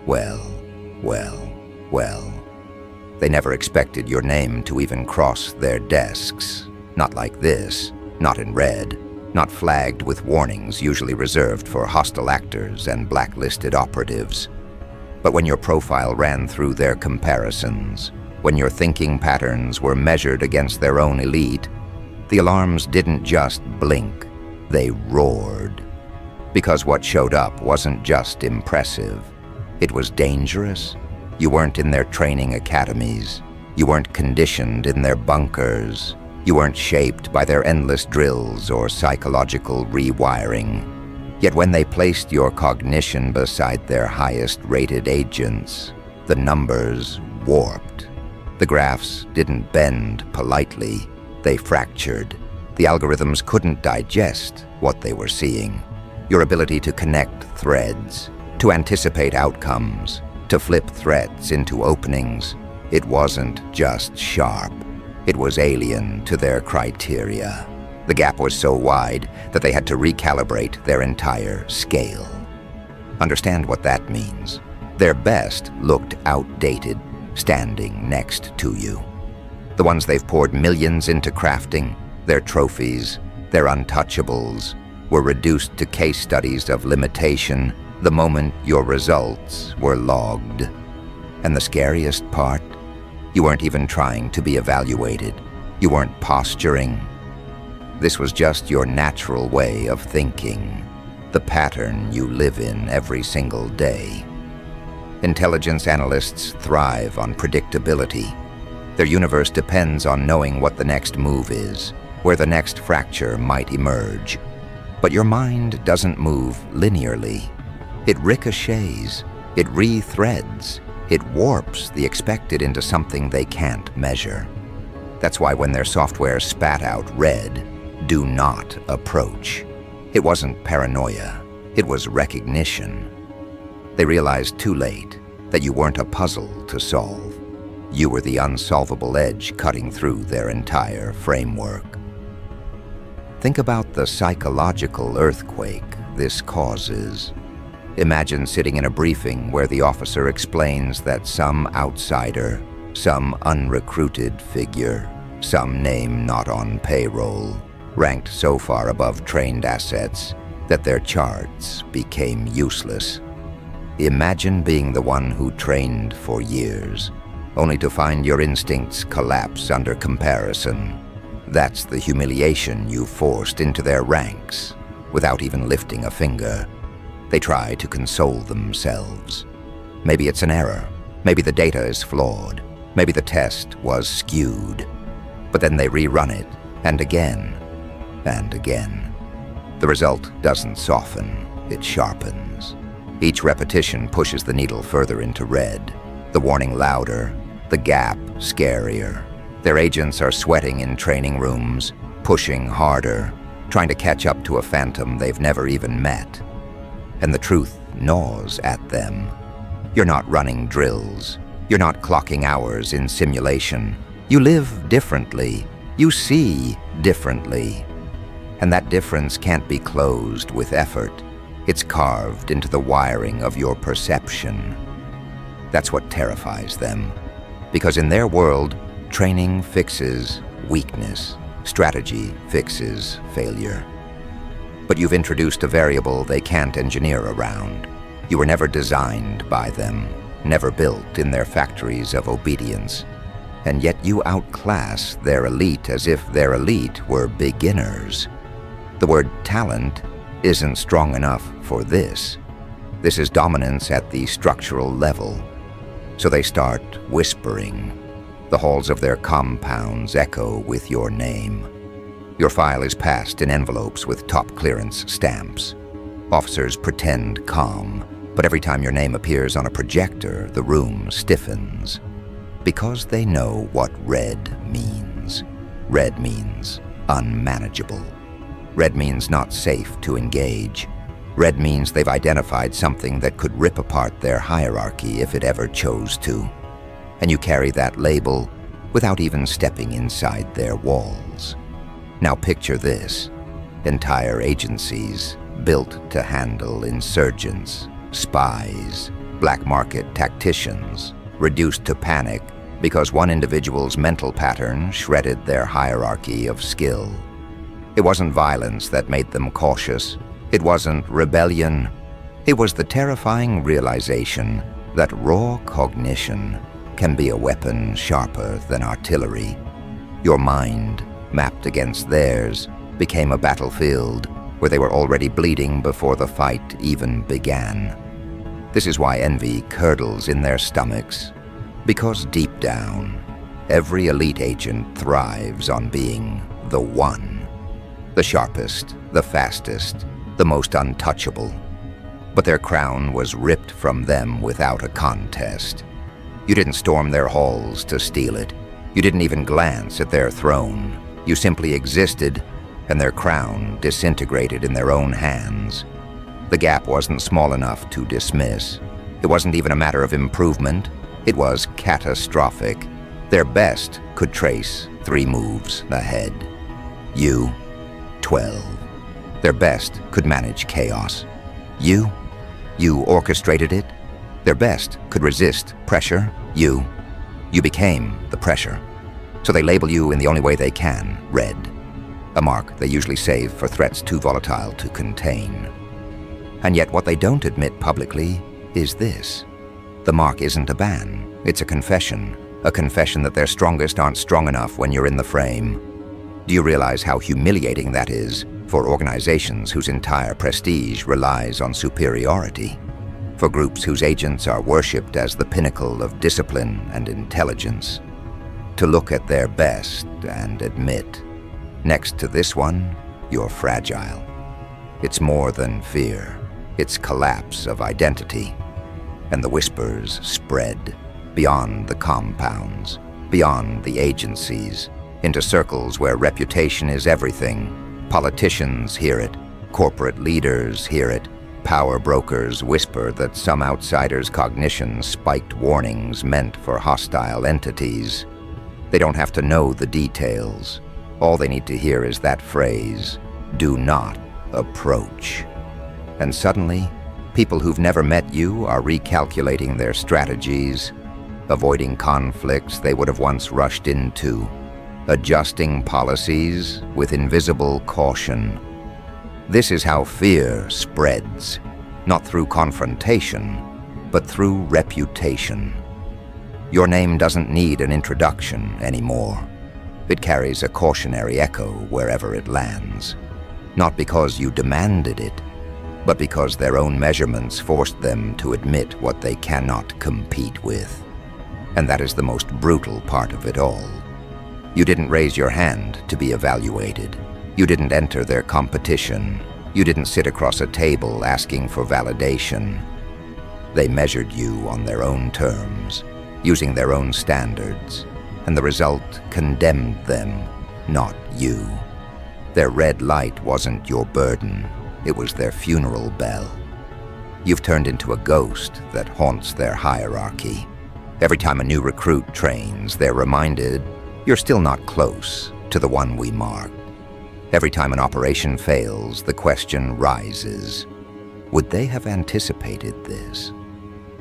Well, well, well. They never expected your name to even cross their desks. Not like this, not in red, not flagged with warnings usually reserved for hostile actors and blacklisted operatives. But when your profile ran through their comparisons, when your thinking patterns were measured against their own elite, the alarms didn't just blink, they roared. Because what showed up wasn't just impressive, it was dangerous. You weren't in their training academies. You weren't conditioned in their bunkers. You weren't shaped by their endless drills or psychological rewiring. Yet when they placed your cognition beside their highest-rated agents, the numbers warped. The graphs didn't bend politely, they fractured. The algorithms couldn't digest what they were seeing. Your ability to connect threads, to anticipate outcomes, to flip threats into openings, it wasn't just sharp. It was alien to their criteria. The gap was so wide that they had to recalibrate their entire scale. Understand what that means. Their best looked outdated, standing next to you. The ones they've poured millions into crafting, their trophies, their untouchables, were reduced to case studies of limitation the moment your results were logged. And the scariest part? You weren't even trying to be evaluated. You weren't posturing. This was just your natural way of thinking, the pattern you live in every single day. Intelligence analysts thrive on predictability. Their universe depends on knowing what the next move is, where the next fracture might emerge. But your mind doesn't move linearly. It ricochets, it rethreads, it warps the expected into something they can't measure. That's why when their software spat out red, "Do not approach," it wasn't paranoia, it was recognition. They realized too late that you weren't a puzzle to solve. You were the unsolvable edge cutting through their entire framework. Think about the psychological earthquake this causes. Imagine sitting in a briefing where the officer explains that some outsider, some unrecruited figure, some name not on payroll, ranked so far above trained assets that their charts became useless. Imagine being the one who trained for years, only to find your instincts collapse under comparison. That's the humiliation you forced into their ranks, without even lifting a finger. They try to console themselves. Maybe it's an error. Maybe the data is flawed. Maybe the test was skewed. But then they rerun it, and again, and again. The result doesn't soften, it sharpens. Each repetition pushes the needle further into red, the warning louder, the gap scarier. Their agents are sweating in training rooms, pushing harder, trying to catch up to a phantom they've never even met. And the truth gnaws at them. You're not running drills. You're not clocking hours in simulation. You live differently. You see differently. And that difference can't be closed with effort. It's carved into the wiring of your perception. That's what terrifies them. Because in their world, training fixes weakness. Strategy fixes failure. But you've introduced a variable they can't engineer around. You were never designed by them, never built in their factories of obedience. And yet you outclass their elite as if their elite were beginners. The word talent isn't strong enough for this. This is dominance at the structural level. So they start whispering. The halls of their compounds echo with your name. Your file is passed in envelopes with top clearance stamps. Officers pretend calm, but every time your name appears on a projector, the room stiffens. Because they know what red means. Red means unmanageable. Red means not safe to engage. Red means they've identified something that could rip apart their hierarchy if it ever chose to. And you carry that label without even stepping inside their walls. Now picture this. Entire agencies built to handle insurgents, spies, black market tacticians, reduced to panic because one individual's mental pattern shredded their hierarchy of skill. It wasn't violence that made them cautious. It wasn't rebellion. It was the terrifying realization that raw cognition can be a weapon sharper than artillery. Your mind, mapped against theirs, became a battlefield where they were already bleeding before the fight even began. This is why envy curdles in their stomachs, because deep down, every elite agent thrives on being the one, the sharpest, the fastest, the most untouchable. But their crown was ripped from them without a contest. You didn't storm their halls to steal it. You didn't even glance at their throne. You simply existed, and their crown disintegrated in their own hands. The gap wasn't small enough to dismiss. It wasn't even a matter of improvement. It was catastrophic. Their best could trace 3 moves ahead. You, 12. Their best could manage chaos. You orchestrated it. Their best could resist pressure. You became the pressure. So they label you in the only way they can, red. A mark they usually save for threats too volatile to contain. And yet what they don't admit publicly is this. The mark isn't a ban, it's a confession that their strongest aren't strong enough when you're in the frame. Do you realize how humiliating that is for organizations whose entire prestige relies on superiority? For groups whose agents are worshipped as the pinnacle of discipline and intelligence? To look at their best and admit, next to this one, you're fragile. It's more than fear. It's collapse of identity. And the whispers spread beyond the compounds, beyond the agencies, into circles where reputation is everything. Politicians hear it, corporate leaders hear it, power brokers whisper that some outsider's cognition spiked warnings meant for hostile entities. They don't have to know the details. All they need to hear is that phrase, "Do not approach." And suddenly, people who've never met you are recalculating their strategies, avoiding conflicts they would have once rushed into, adjusting policies with invisible caution. This is how fear spreads, not through confrontation, but through reputation. Your name doesn't need an introduction anymore. It carries a cautionary echo wherever it lands, not because you demanded it, but because their own measurements forced them to admit what they cannot compete with. And that is the most brutal part of it all. You didn't raise your hand to be evaluated. You didn't enter their competition. You didn't sit across a table asking for validation. They measured you on their own terms, using their own standards, and the result condemned them, not you. Their red light wasn't your burden. It was their funeral bell. You've turned into a ghost that haunts their hierarchy. Every time a new recruit trains, they're reminded, you're still not close to the one we marked. Every time an operation fails, the question rises, would they have anticipated this?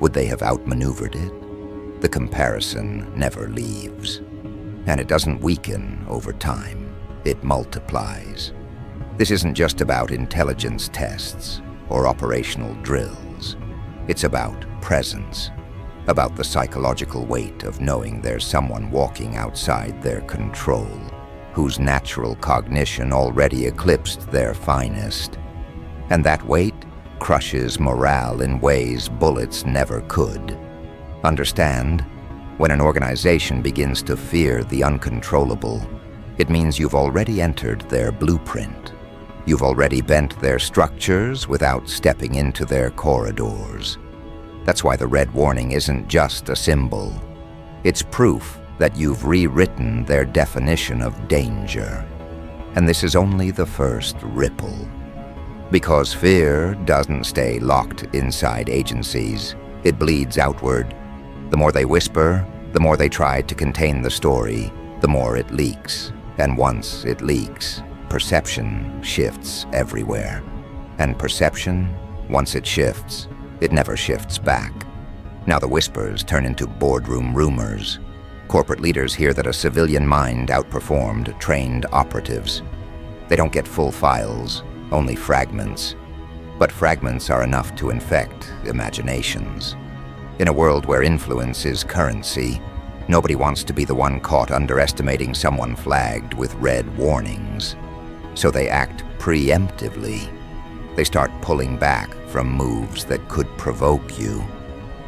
Would they have outmaneuvered it? The comparison never leaves. And it doesn't weaken over time. It multiplies. This isn't just about intelligence tests or operational drills. It's about presence, about the psychological weight of knowing there's someone walking outside their control, whose natural cognition already eclipsed their finest. And that weight crushes morale in ways bullets never could. Understand, when an organization begins to fear the uncontrollable, it means you've already entered their blueprint. You've already bent their structures without stepping into their corridors. That's why the red warning isn't just a symbol. It's proof that you've rewritten their definition of danger. And this is only the first ripple. Because fear doesn't stay locked inside agencies. It bleeds outward. The more they whisper, the more they try to contain the story, the more it leaks. And once it leaks, perception shifts everywhere. And perception, once it shifts, it never shifts back. Now the whispers turn into boardroom rumors. Corporate leaders hear that a civilian mind outperformed trained operatives. They don't get full files, only fragments. But fragments are enough to infect imaginations. In a world where influence is currency, nobody wants to be the one caught underestimating someone flagged with red warnings. So they act preemptively. They start pulling back from moves that could provoke you,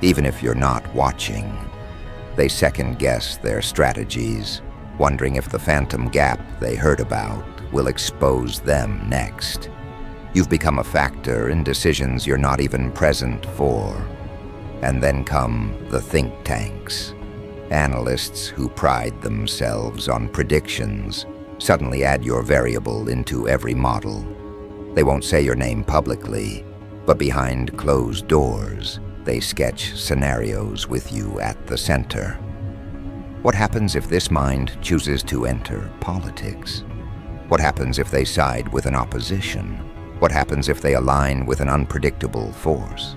even if you're not watching. They second-guess their strategies, wondering if the phantom gap they heard about will expose them next. You've become a factor in decisions you're not even present for. And then come the think tanks. Analysts who pride themselves on predictions suddenly add your variable into every model. They won't say your name publicly, but behind closed doors, they sketch scenarios with you at the center. What happens if this mind chooses to enter politics? What happens if they side with an opposition? What happens if they align with an unpredictable force?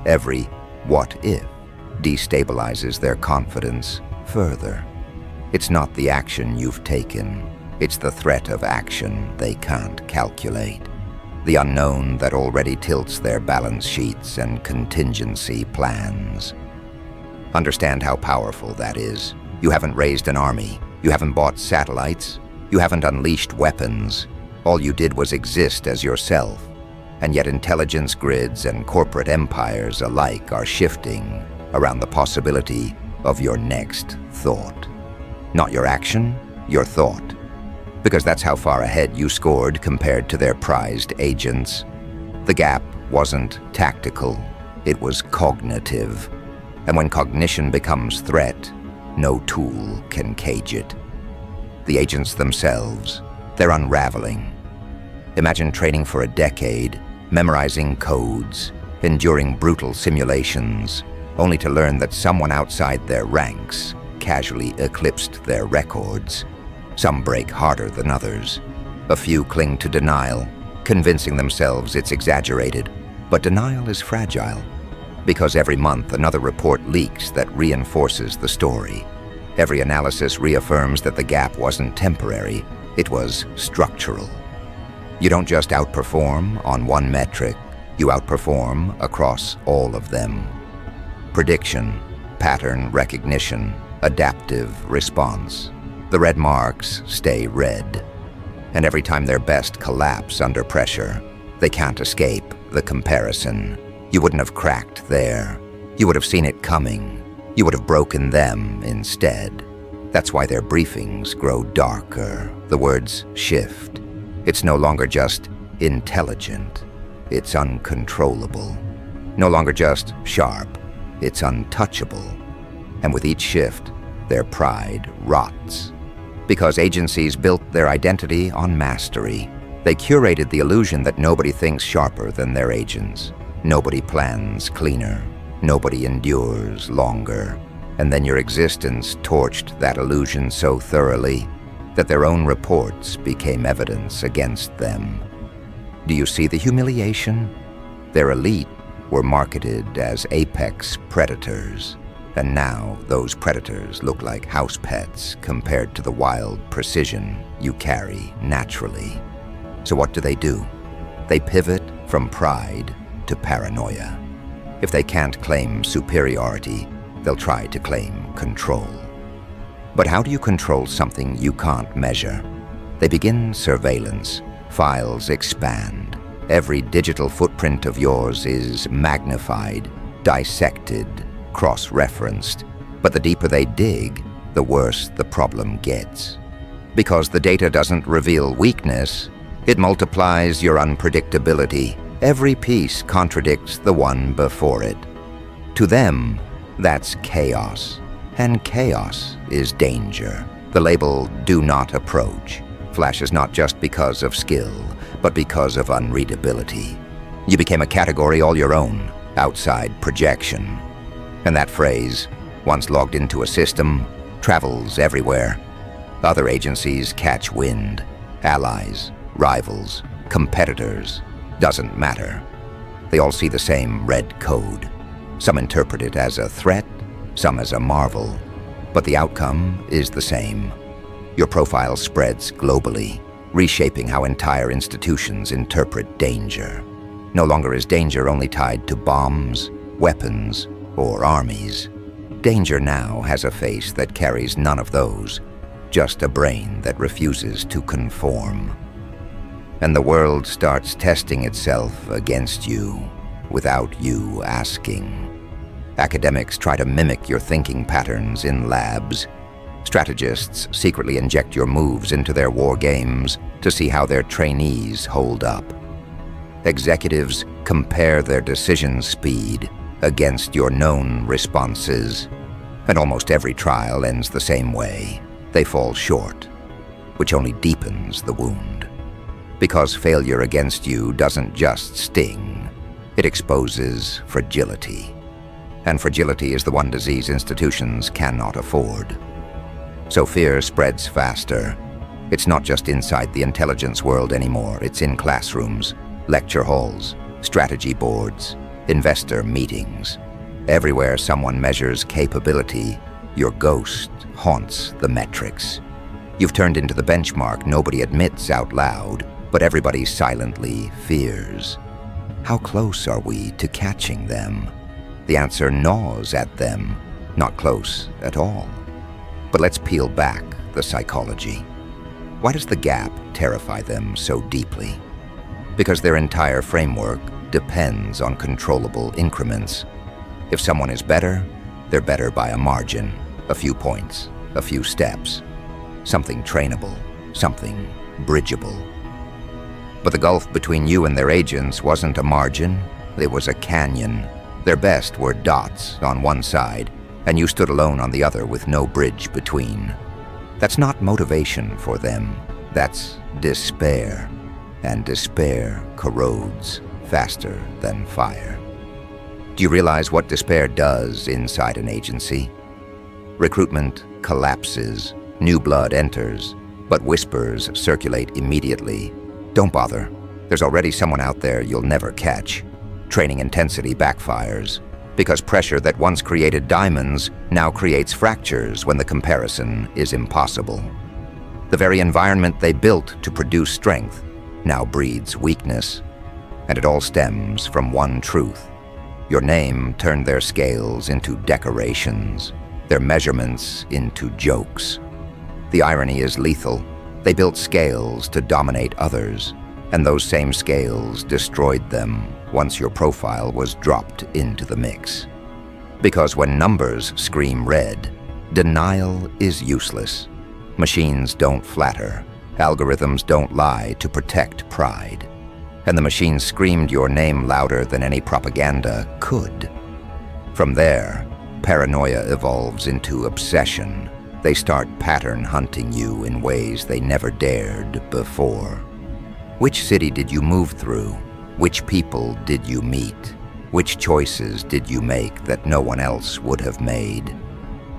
Every what if destabilizes their confidence further. It's not the action you've taken, it's the threat of action they can't calculate. The unknown that already tilts their balance sheets and contingency plans. Understand how powerful that is. You haven't raised an army, you haven't bought satellites, you haven't unleashed weapons. All you did was exist as yourself. And yet intelligence grids and corporate empires alike are shifting around the possibility of your next thought. Not your action, your thought. Because that's how far ahead you scored compared to their prized agents. The gap wasn't tactical, it was cognitive. And when cognition becomes threat, no tool can cage it. The agents themselves, they're unraveling. Imagine training for a decade, memorizing codes, enduring brutal simulations, only to learn that someone outside their ranks casually eclipsed their records. Some break harder than others. A few cling to denial, convincing themselves it's exaggerated. But denial is fragile, because every month another report leaks that reinforces the story. Every analysis reaffirms that the gap wasn't temporary, it was structural. You don't just outperform on one metric, you outperform across all of them. Prediction, pattern recognition, adaptive response. The red marks stay red. And every time their best collapse under pressure, they can't escape the comparison. You wouldn't have cracked there. You would have seen it coming. You would have broken them instead. That's why their briefings grow darker. The words shift. It's no longer just intelligent. It's uncontrollable. No longer just sharp. It's untouchable. And with each shift, their pride rots. Because agencies built their identity on mastery. They curated the illusion that nobody thinks sharper than their agents. Nobody plans cleaner. Nobody endures longer. And then your existence torched that illusion so thoroughly that their own reports became evidence against them. Do you see the humiliation? Their elite were marketed as apex predators. And now those predators look like house pets compared to the wild precision you carry naturally. So what do? They pivot from pride to paranoia. If they can't claim superiority, they'll try to claim control. But how do you control something you can't measure? They begin surveillance. Files expand. Every digital footprint of yours is magnified, dissected, cross-referenced, but the deeper they dig, the worse the problem gets. Because the data doesn't reveal weakness, it multiplies your unpredictability. Every piece contradicts the one before it. To them, that's chaos, and chaos is danger. The label "do not approach" flashes not just because of skill, but because of unreadability. You became a category all your own, outside projection. And that phrase, once logged into a system, travels everywhere. Other agencies catch wind. Allies, rivals, competitors, doesn't matter. They all see the same red code. Some interpret it as a threat, some as a marvel, but the outcome is the same. Your profile spreads globally, reshaping how entire institutions interpret danger. No longer is danger only tied to bombs, weapons, or armies. Danger now has a face that carries none of those, just a brain that refuses to conform. And the world starts testing itself against you without you asking. Academics try to mimic your thinking patterns in labs. Strategists secretly inject your moves into their war games to see how their trainees hold up. Executives compare their decision speed against your known responses, and almost every trial ends the same way. They fall short, which only deepens the wound. Because failure against you doesn't just sting, it exposes fragility. And fragility is the one disease institutions cannot afford. So fear spreads faster. It's not just inside the intelligence world anymore. It's in classrooms, lecture halls, strategy boards, investor meetings. Everywhere someone measures capability, your ghost haunts the metrics. You've turned into the benchmark nobody admits out loud, but everybody silently fears. How close are we to catching them? The answer gnaws at them, not close at all. But let's peel back the psychology. Why does the gap terrify them so deeply? Because their entire framework depends on controllable increments. If someone is better, they're better by a margin, a few points, a few steps, something trainable, something bridgeable. But the gulf between you and their agents wasn't a margin, it was a canyon. Their best were dots on one side, and you stood alone on the other with no bridge between. That's not motivation for them, that's despair. And despair corrodes faster than fire. Do you realize what despair does inside an agency? Recruitment collapses, new blood enters, but whispers circulate immediately. Don't bother. There's already someone out there you'll never catch. Training intensity backfires, because pressure that once created diamonds now creates fractures when the comparison is impossible. The very environment they built to produce strength now breeds weakness, and it all stems from one truth. Your name turned their scales into decorations, their measurements into jokes. The irony is lethal. They built scales to dominate others, and those same scales destroyed them once your profile was dropped into the mix. Because when numbers scream red, denial is useless. Machines don't flatter. Algorithms don't lie to protect pride. And the machine screamed your name louder than any propaganda could. From there, paranoia evolves into obsession. They start pattern hunting you in ways they never dared before. Which city did you move through? Which people did you meet? Which choices did you make that no one else would have made?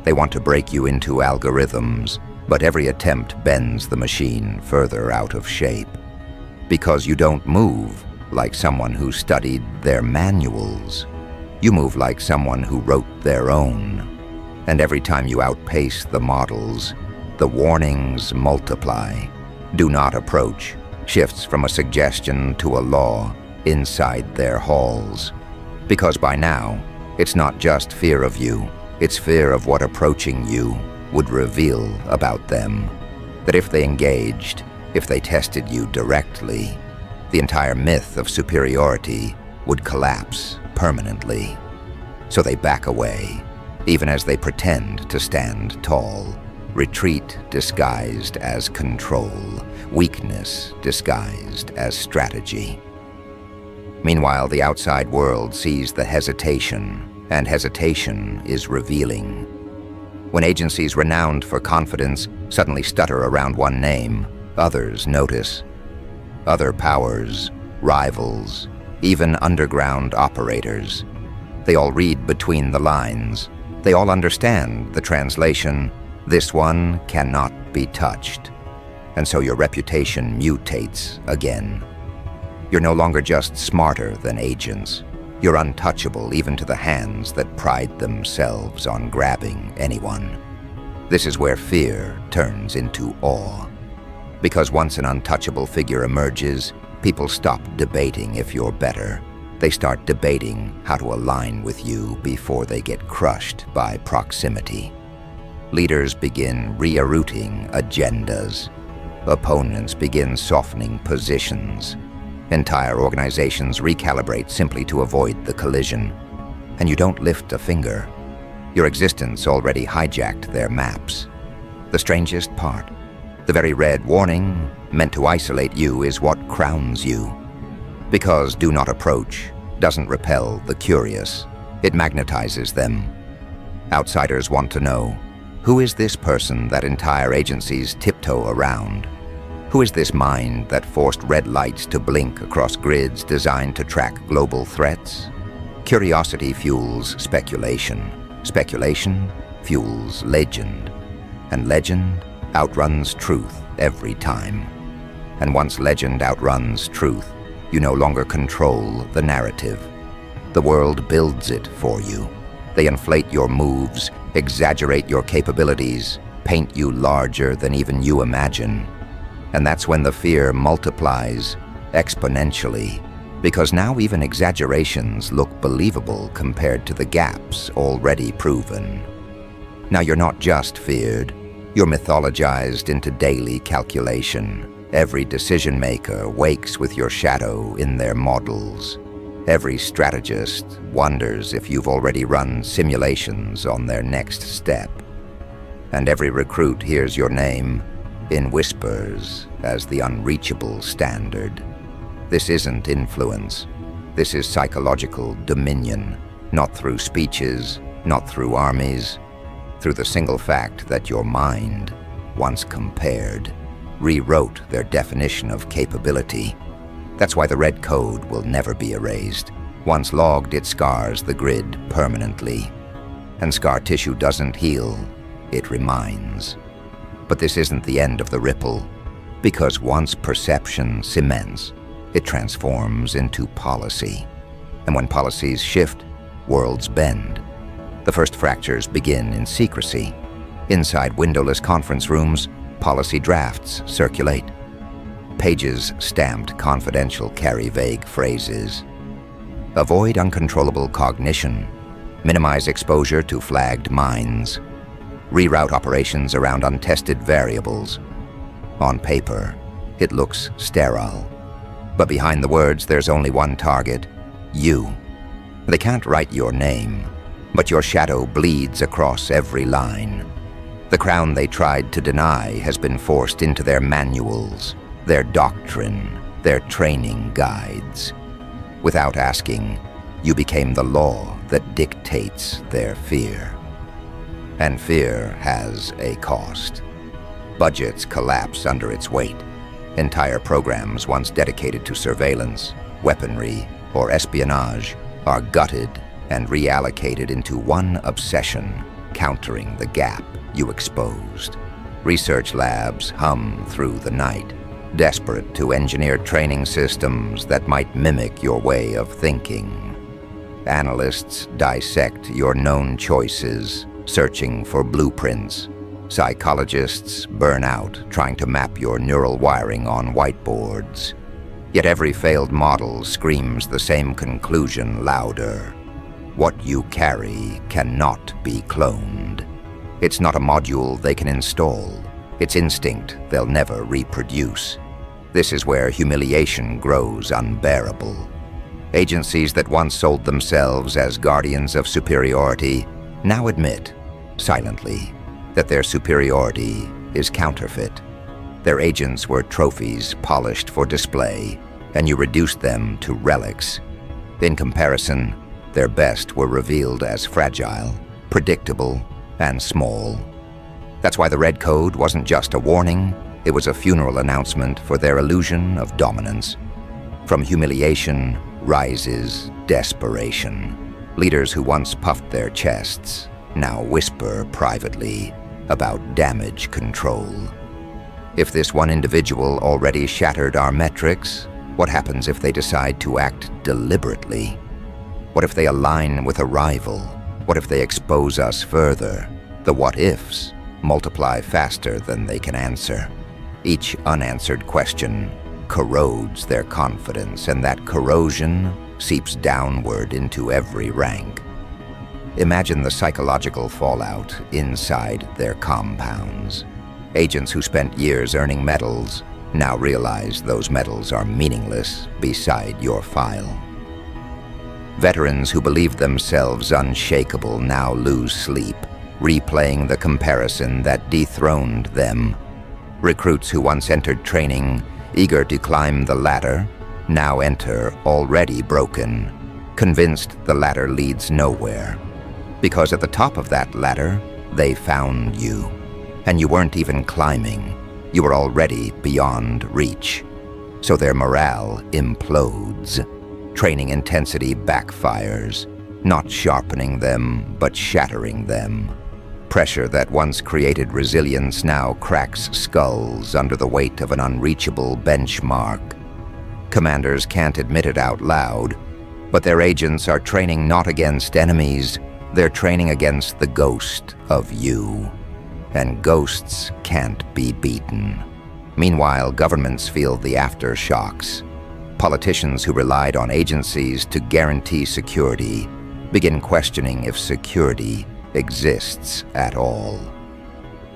They want to break you into algorithms, but every attempt bends the machine further out of shape. Because you don't move like someone who studied their manuals. You move like someone who wrote their own. And every time you outpace the models, the warnings multiply. Do not approach shifts from a suggestion to a law inside their halls. Because by now, it's not just fear of you, it's fear of what approaching you would reveal about them. That if they engaged, if they tested you directly, the entire myth of superiority would collapse permanently. So they back away, even as they pretend to stand tall. Retreat disguised as control, weakness disguised as strategy. Meanwhile, the outside world sees the hesitation, and hesitation is revealing. When agencies renowned for confidence suddenly stutter around one name, others notice. Other powers, rivals, even underground operators. They all read between the lines. They all understand the translation, this one cannot be touched. And so your reputation mutates again. You're no longer just smarter than agents. You're untouchable even to the hands that pride themselves on grabbing anyone. This is where fear turns into awe. Because once an untouchable figure emerges, people stop debating if you're better. They start debating how to align with you before they get crushed by proximity. Leaders begin rerouting agendas. Opponents begin softening positions. Entire organizations recalibrate simply to avoid the collision. And you don't lift a finger. Your existence already hijacked their maps. The strangest part, the very red warning meant to isolate you is what crowns you. Because do not approach doesn't repel the curious, it magnetizes them. Outsiders want to know, who is this person that entire agencies tiptoe around? Who is this mind that forced red lights to blink across grids designed to track global threats? Curiosity fuels speculation. Speculation fuels legend. And legend outruns truth every time. And once legend outruns truth, you no longer control the narrative. The world builds it for you. They inflate your moves, exaggerate your capabilities, paint you larger than even you imagine. And that's when the fear multiplies exponentially, because now even exaggerations look believable compared to the gaps already proven. Now you're not just feared, you're mythologized into daily calculation. Every decision maker wakes with your shadow in their models. Every strategist wonders if you've already run simulations on their next step. And every recruit hears your name in whispers as the unreachable standard. This isn't influence. This is psychological dominion, not through speeches, not through armies, through the single fact that your mind, once compared, rewrote their definition of capability. That's why the red code will never be erased. Once logged, it scars the grid permanently. And scar tissue doesn't heal, it reminds. But this isn't the end of the ripple, because once perception cements, it transforms into policy. And when policies shift, worlds bend. The first fractures begin in secrecy. Inside windowless conference rooms, policy drafts circulate. Pages stamped confidential carry vague phrases. Avoid uncontrollable cognition. Minimize exposure to flagged minds. Reroute operations around untested variables. On paper, it looks sterile. But behind the words, there's only one target, you. They can't write your name, but your shadow bleeds across every line. The crown they tried to deny has been forced into their manuals, their doctrine, their training guides. Without asking, you became the law that dictates their fear. And fear has a cost. Budgets collapse under its weight. Entire programs once dedicated to surveillance, weaponry, or espionage are gutted and reallocated into one obsession, countering the gap you exposed. Research labs hum through the night, desperate to engineer training systems that might mimic your way of thinking. Analysts dissect your known choices, searching for blueprints. Psychologists burn out trying to map your neural wiring on whiteboards. Yet every failed model screams the same conclusion louder. What you carry cannot be cloned. It's not a module they can install. It's instinct they'll never reproduce. This is where humiliation grows unbearable. Agencies that once sold themselves as guardians of superiority now admit, silently, that their superiority is counterfeit. Their agents were trophies polished for display, and you reduced them to relics. In comparison, their best were revealed as fragile, predictable, and small. That's why the red code wasn't just a warning, it was a funeral announcement for their illusion of dominance. From humiliation rises desperation. Leaders who once puffed their chests now whisper privately about damage control. If this one individual already shattered our metrics, what happens if they decide to act deliberately? What if they align with a rival? What if they expose us further? The what-ifs multiply faster than they can answer. Each unanswered question corrodes their confidence, and that corrosion seeps downward into every rank. Imagine the psychological fallout inside their compounds. Agents who spent years earning medals now realize those medals are meaningless beside your file. Veterans who believed themselves unshakable now lose sleep, replaying the comparison that dethroned them. Recruits who once entered training, eager to climb the ladder, now enter already broken, convinced the ladder leads nowhere. Because at the top of that ladder, they found you. And you weren't even climbing. You were already beyond reach. So their morale implodes. Training intensity backfires, not sharpening them, but shattering them. Pressure that once created resilience now cracks skulls under the weight of an unreachable benchmark. Commanders can't admit it out loud, but their agents are training not against enemies, they're training against the ghost of you. And ghosts can't be beaten. Meanwhile, governments feel the aftershocks. Politicians who relied on agencies to guarantee security begin questioning if security exists at all.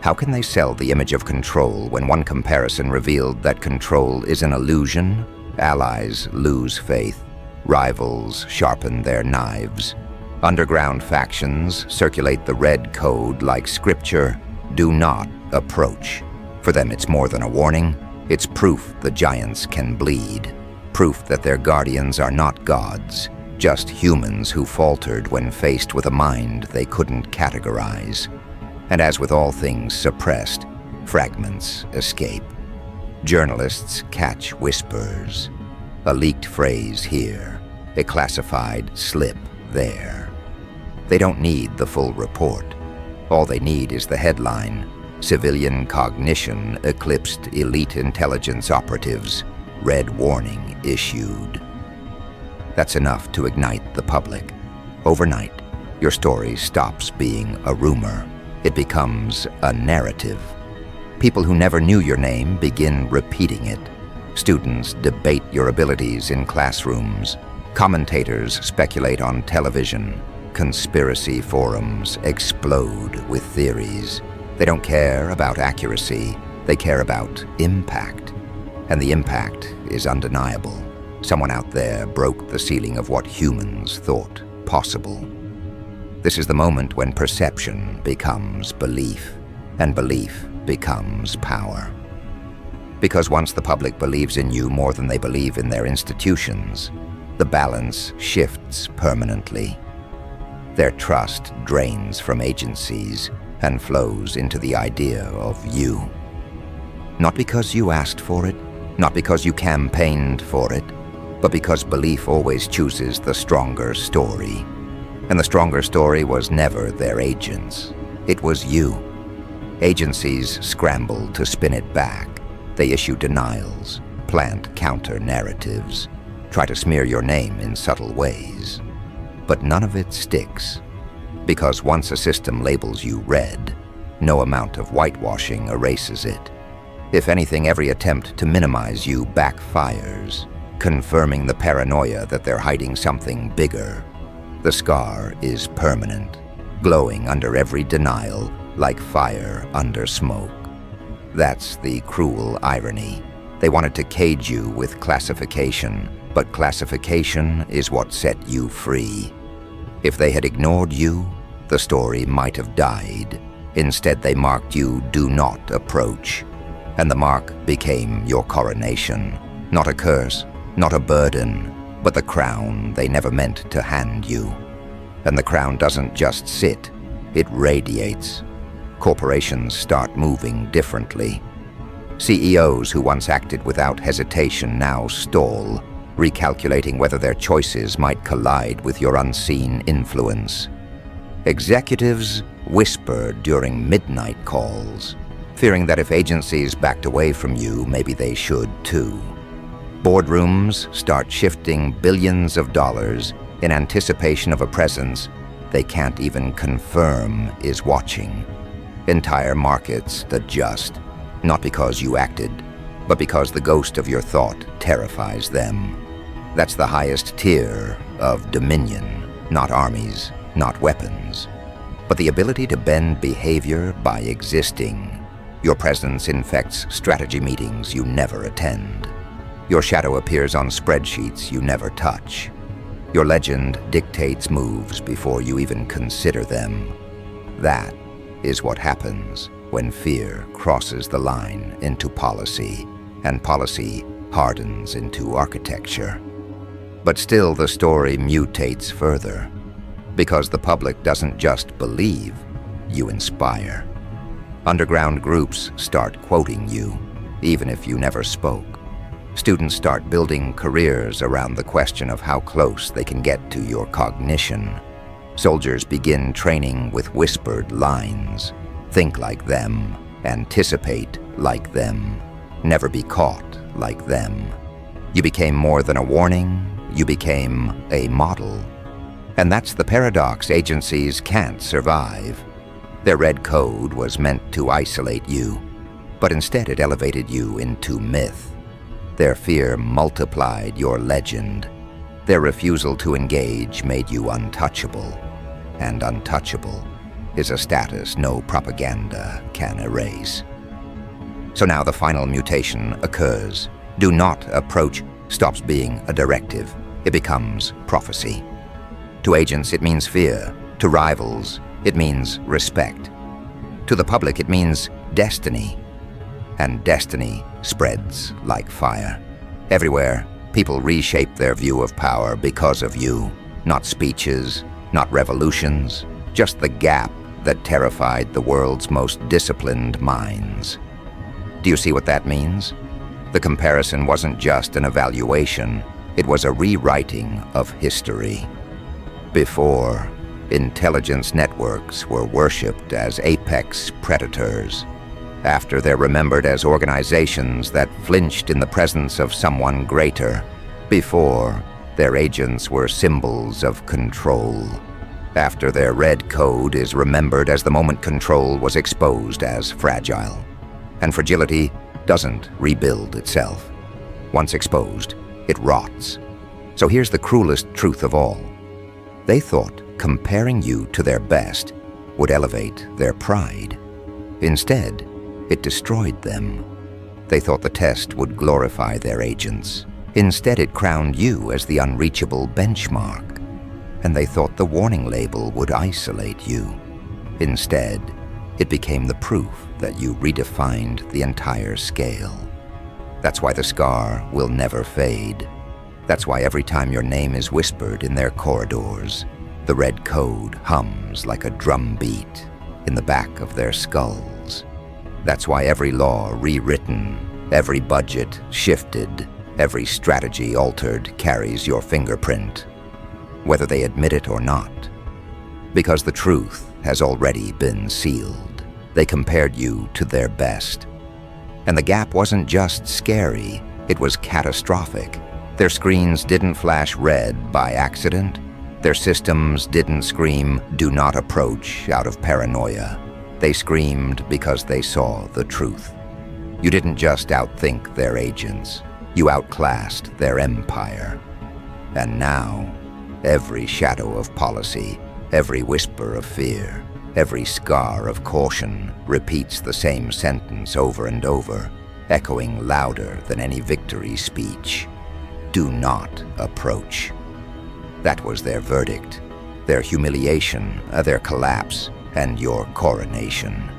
How can they sell the image of control when one comparison revealed that control is an illusion? Allies lose faith. Rivals sharpen their knives. Underground factions circulate the red code like scripture. Do not approach. For them, it's more than a warning. It's proof the giants can bleed. Proof that their guardians are not gods, just humans who faltered when faced with a mind they couldn't categorize. And as with all things suppressed, fragments escape. Journalists catch whispers. A leaked phrase here, a classified slip there. They don't need the full report. All they need is the headline: Civilian cognition eclipsed elite intelligence operatives. Red warning issued. That's enough to ignite the public. Overnight, your story stops being a rumor. It becomes a narrative. People who never knew your name begin repeating it. Students debate your abilities in classrooms. Commentators speculate on television. Conspiracy forums explode with theories. They don't care about accuracy. They care about impact. And the impact is undeniable. Someone out there broke the ceiling of what humans thought possible. This is the moment when perception becomes belief, and belief becomes power. Because once the public believes in you more than they believe in their institutions, the balance shifts permanently. Their trust drains from agencies and flows into the idea of you. Not because you asked for it, not because you campaigned for it, but because belief always chooses the stronger story. And the stronger story was never their agents. It was you. Agencies scramble to spin it back. They issue denials, plant counter-narratives, try to smear your name in subtle ways. But none of it sticks. Because once a system labels you red, no amount of whitewashing erases it. If anything, every attempt to minimize you backfires, confirming the paranoia that they're hiding something bigger. The scar is permanent, glowing under every denial like fire under smoke. That's the cruel irony. They wanted to cage you with classification, but classification is what set you free. If they had ignored you, the story might have died. Instead, they marked you "Do Not Approach." And the mark became your coronation. Not a curse, not a burden, but the crown they never meant to hand you. And the crown doesn't just sit, it radiates. Corporations start moving differently. CEOs who once acted without hesitation now stall, recalculating whether their choices might collide with your unseen influence. Executives whisper during midnight calls, fearing that if agencies backed away from you, maybe they should too. Boardrooms start shifting billions of dollars in anticipation of a presence they can't even confirm is watching. Entire markets adjust, not because you acted, but because the ghost of your thought terrifies them. That's the highest tier of dominion, not armies, not weapons, but the ability to bend behavior by existing. Your presence infects strategy meetings you never attend. Your shadow appears on spreadsheets you never touch. Your legend dictates moves before you even consider them. That is what happens when fear crosses the line into policy, and policy hardens into architecture. But still, the story mutates further, because the public doesn't just believe, you inspire. Underground groups start quoting you, even if you never spoke. Students start building careers around the question of how close they can get to your cognition. Soldiers begin training with whispered lines. Think like them, anticipate like them, never be caught like them. You became more than a warning, you became a model. And that's the paradox agencies can't survive. Their red code was meant to isolate you, but instead it elevated you into myth. Their fear multiplied your legend. Their refusal to engage made you untouchable. And untouchable is a status no propaganda can erase. So now the final mutation occurs. Do not approach stops being a directive. It becomes prophecy. To agents, it means fear. To rivals, it means respect. To the public, it means destiny. And destiny spreads like fire. Everywhere, people reshape their view of power because of you. Not speeches, not revolutions, just the gap that terrified the world's most disciplined minds. Do you see what that means? The comparison wasn't just an evaluation, it was a rewriting of history. Before, intelligence networks were worshipped as apex predators. After, they're remembered as organizations that flinched in the presence of someone greater. Before, their agents were symbols of control. After, their red code is remembered as the moment control was exposed as fragile. And fragility doesn't rebuild itself. Once exposed, it rots. So here's the cruelest truth of all. They thought comparing you to their best would elevate their pride. Instead, it destroyed them. They thought the test would glorify their agents. Instead, it crowned you as the unreachable benchmark. And they thought the warning label would isolate you. Instead, it became the proof that you redefined the entire scale. That's why the scar will never fade. That's why every time your name is whispered in their corridors, the red code hums like a drum beat in the back of their skulls. That's why every law rewritten, every budget shifted, every strategy altered carries your fingerprint, whether they admit it or not. Because the truth has already been sealed. They compared you to their best. And the gap wasn't just scary, it was catastrophic. Their screens didn't flash red by accident. Their systems didn't scream, "Do not approach," out of paranoia. They screamed because they saw the truth. You didn't just outthink their agents, you outclassed their empire. And now, every shadow of policy, every whisper of fear, every scar of caution repeats the same sentence over and over, echoing louder than any victory speech. Do not approach. That was their verdict, their humiliation, their collapse, and your coronation.